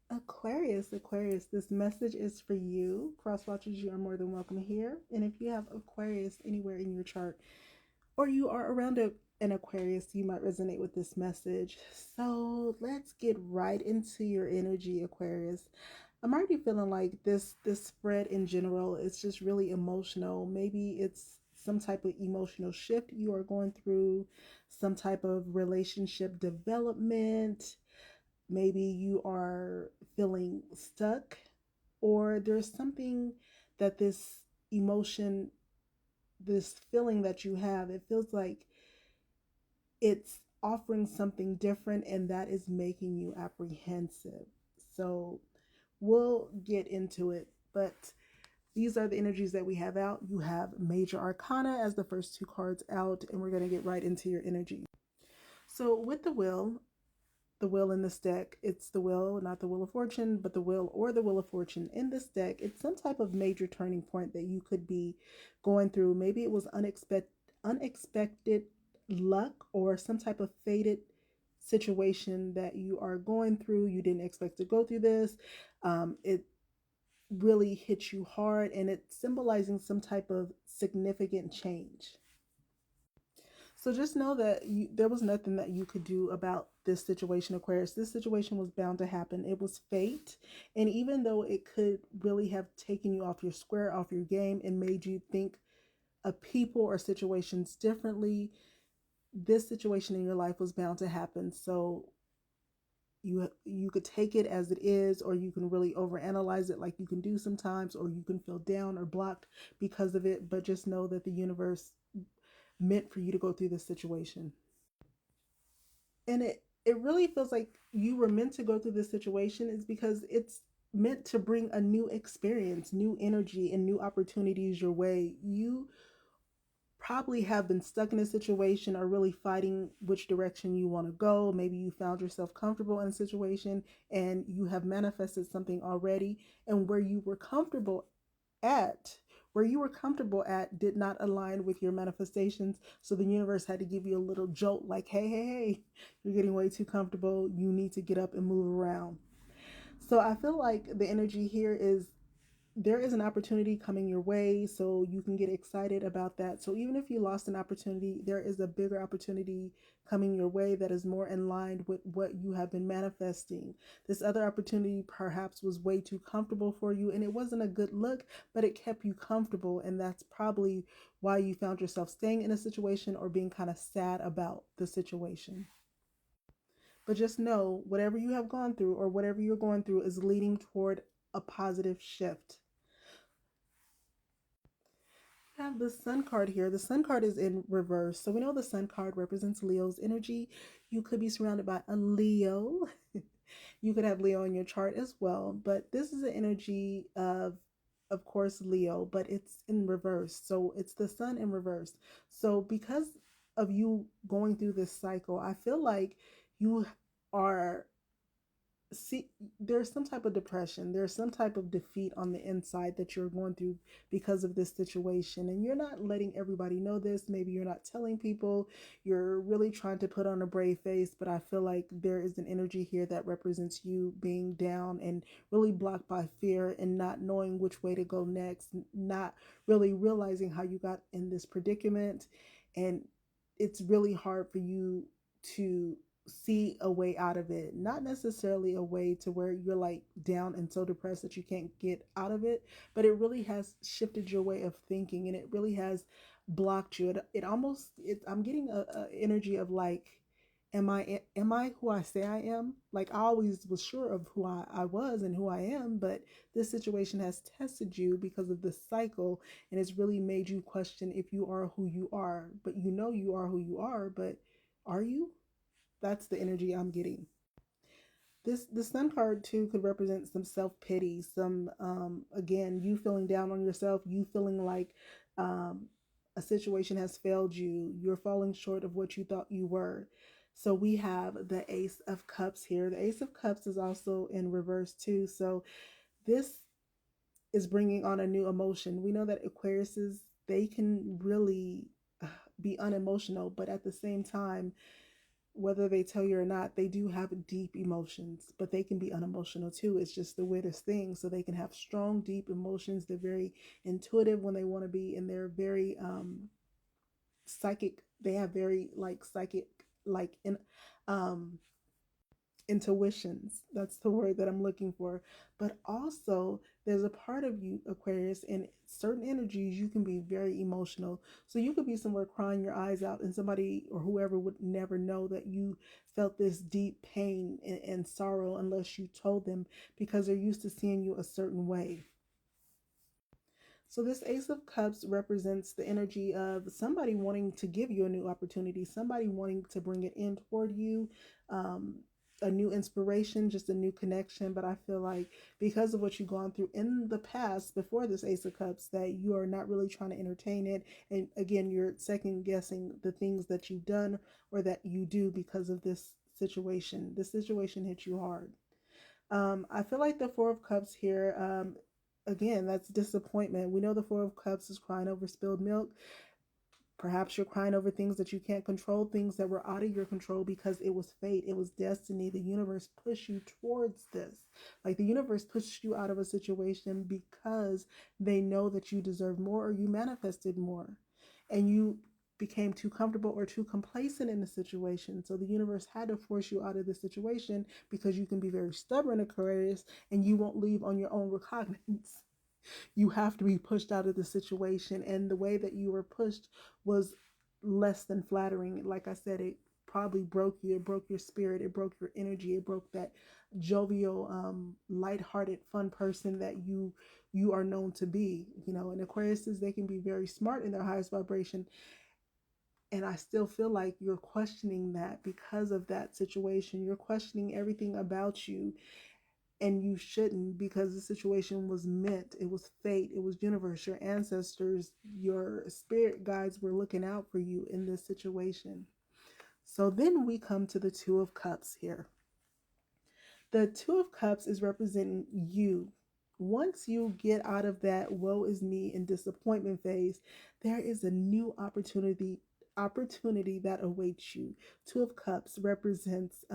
Aquarius, this message is for you. Cross watchers, you are more than welcome here. And if you have Aquarius anywhere in your chart or you are around an Aquarius, you might resonate with this message. So let's get right into your energy, Aquarius. I'm already feeling like this spread in general is just really emotional. Maybe it's some type of emotional shift you are going through, some type of relationship development. Maybe you are feeling stuck, or there's something that this emotion, this feeling that you have, it feels like it's offering something different and that is making you apprehensive. So we'll get into it, but these are the energies that we have out. You have Major Arcana as the first two cards out, and we're going to get right into your energy. So with the wheel in this deck, it's the wheel, not the wheel of fortune, but the wheel or the wheel of fortune in this deck. It's some type of major turning point that you could be going through. Maybe it was unexpected luck or some type of fated situation that you are going through. You didn't expect to go through this. It really hit you hard, and it's symbolizing some type of significant change. So just know that there was nothing that you could do about this situation, Aquarius. This situation was bound to happen. It was fate. And even though it could really have taken you off your square, off your game, and made you think of people or situations differently, this situation in your life was bound to happen. So you could take it as it is, or you can really overanalyze it like you can do sometimes, or you can feel down or blocked because of it. But just know that the universe meant for you to go through this situation. And it really feels like you were meant to go through this situation is because it's meant to bring a new experience, new energy, and new opportunities your way. You probably have been stuck in a situation or really fighting which direction you want to go. Maybe you found yourself comfortable in a situation and you have manifested something already, and at where you were comfortable at did not align with your manifestations. So the universe had to give you a little jolt like, hey, you're getting way too comfortable. You need to get up and move around. So I feel like the energy here is there is an opportunity coming your way, so you can get excited about that. So even if you lost an opportunity, there is a bigger opportunity coming your way that is more in line with what you have been manifesting. This other opportunity perhaps was way too comfortable for you, and it wasn't a good look, but it kept you comfortable, and that's probably why you found yourself staying in a situation or being kind of sad about the situation. But just know whatever you have gone through or whatever you're going through is leading toward a positive shift. Have the sun card here. The sun card is in reverse. So we know the sun card represents Leo's energy. You could be surrounded by a Leo. You could have Leo in your chart as well, but this is an energy of course, Leo, but it's in reverse. So it's the sun in reverse. So because of you going through this cycle, I feel like you are see there's some type of depression, there's some type of defeat on the inside that you're going through because of this situation, and you're not letting everybody know this. Maybe you're not telling people, you're really trying to put on a brave face, but I feel like there is an energy here that represents you being down and really blocked by fear and not knowing which way to go next, not really realizing how you got in this predicament, and it's really hard for you to see a way out of it. Not necessarily a way to where you're like down and so depressed that you can't get out of it, but it really has shifted your way of thinking, and it really has blocked you. I'm getting a energy of like, am I who I say I am? Like I always was sure of who I was and who I am, but this situation has tested you because of this cycle, and it's really made you question if you are who you are. But you know you are who you are, but are you? That's the energy I'm getting. The sun card too could represent some self-pity, some again, you feeling down on yourself, you feeling like um a situation has failed you, you're falling short of what you thought you were. So we have the Ace of Cups here. The Ace of Cups is also in reverse too. So this is bringing on a new emotion. We know that Aquariuses, they can really be unemotional, but at the same time, whether they tell you or not, they do have deep emotions, but they can be unemotional too. It's just the weirdest thing. So they can have strong, deep emotions. They're very intuitive when they want to be, and they're very psychic. They have very like psychic, like in um intuitions. That's the word that I'm looking for. But also, there's a part of you, Aquarius, in certain energies, you can be very emotional. So you could be somewhere crying your eyes out, and somebody or whoever would never know that you felt this deep pain and sorrow unless you told them, because they're used to seeing you a certain way. So this Ace of Cups represents the energy of somebody wanting to give you a new opportunity, somebody wanting to bring it in toward you, um, a new inspiration, just a new connection. But I feel like because of what you've gone through in the past before this Ace of Cups, that you are not really trying to entertain it. And again, you're second guessing the things that you've done or that you do because of this situation. This situation hit you hard. I feel like the Four of Cups here, again, that's disappointment. We know the Four of Cups is crying over spilled milk. Perhaps you're crying over things that you can't control, things that were out of your control because it was fate, it was destiny. The universe pushed you towards this. Like the universe pushed you out of a situation because they know that you deserve more or you manifested more. And you became too comfortable or too complacent in the situation. So the universe had to force you out of the situation because you can be very stubborn, Aquarius, and you won't leave on your own recognizance. You have to be pushed out of the situation, and the way that you were pushed was less than flattering. Like I said, it probably broke you. It broke your spirit. It broke your energy. It broke that jovial, lighthearted, fun person that you are known to be. You know, and Aquariuses, they can be very smart in their highest vibration, and I still feel like you're questioning that because of that situation. You're questioning everything about you, and you shouldn't, because the situation was meant. It was fate. It was universe. Your ancestors, your spirit guides were looking out for you in this situation. So then we come to the Two of Cups here. The Two of Cups is representing you. Once you get out of that woe is me and disappointment phase, there is a new opportunity that awaits you. Two of Cups represents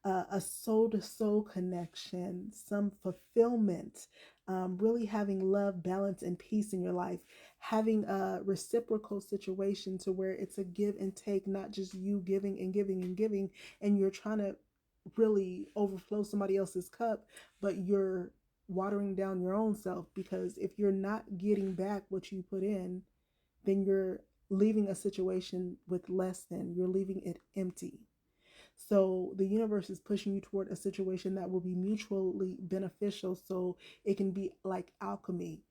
a soul to soul connection, some fulfillment, really having love, balance, and peace in your life, having a reciprocal situation to where it's a give and take, not just you giving and giving and giving, and you're trying to really overflow somebody else's cup, but you're watering down your own self, because if you're not getting back what you put in, then you're leaving a situation with less than, you're leaving it empty. So the universe is pushing you toward a situation that will be mutually beneficial, so it can be like alchemy.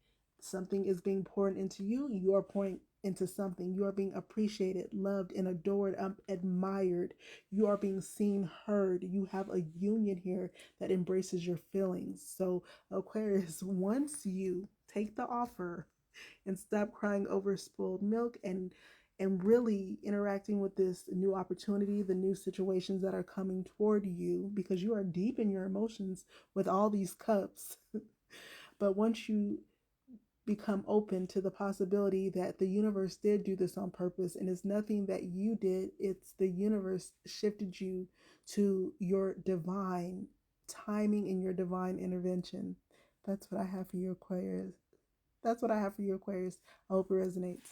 Something is being poured into you, you're pouring into something. You are being appreciated, loved, and adored, admired. You are being seen, heard. You have a union here that embraces your feelings. So, Aquarius, once you take the offer and stop crying over spoiled milk, and really interacting with this new opportunity, the new situations that are coming toward you, because you are deep in your emotions with all these cups. But once you become open to the possibility that the universe did do this on purpose, and it's nothing that you did, it's the universe shifted you to your divine timing and your divine intervention. That's what I have for you, Aquarius. That's what I have for you, Aquarius. I hope it resonates.